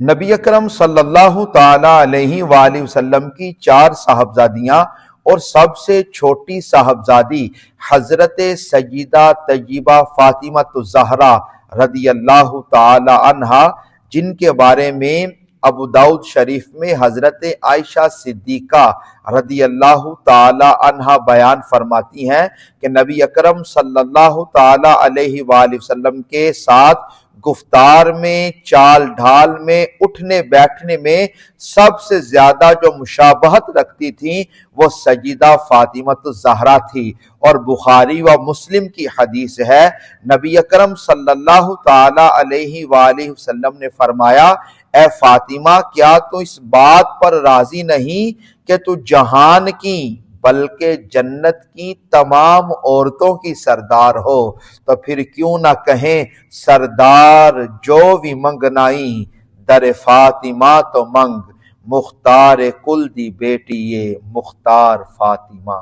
نبی اکرم صلی اللہ تعالی علیہ وآلہ وسلم کی 4 صاحبزادیاں اور سب سے چھوٹی صاحبزادی حضرت سیدہ طیبہ فاطمہ الزہرا رضی اللہ تعالی عنہا، جن کے بارے میں ابو داؤد شریف میں حضرت عائشہ صدیقہ رضی اللہ تعالی عنہا بیان فرماتی ہیں کہ نبی اکرم صلی اللہ تعالی علیہ وآلہ وسلم کے ساتھ گفتار میں، چال ڈھال میں، اٹھنے بیٹھنے میں سب سے زیادہ جو مشابہت رکھتی تھیں وہ سیدہ فاطمہ الزہرا تھی۔ اور بخاری و مسلم کی حدیث ہے، نبی اکرم صلی اللہ تعالی علیہ وآلہ وسلم نے فرمایا، اے فاطمہ، کیا تو اس بات پر راضی نہیں کہ تو جہان کی بلکہ جنت کی تمام عورتوں کی سردار ہو؟ تو پھر کیوں نہ کہیں سردار جو بھی منگنائی در فاطمہ تو منگ، مختار کل دی بیٹی یہ مختار فاطمہ۔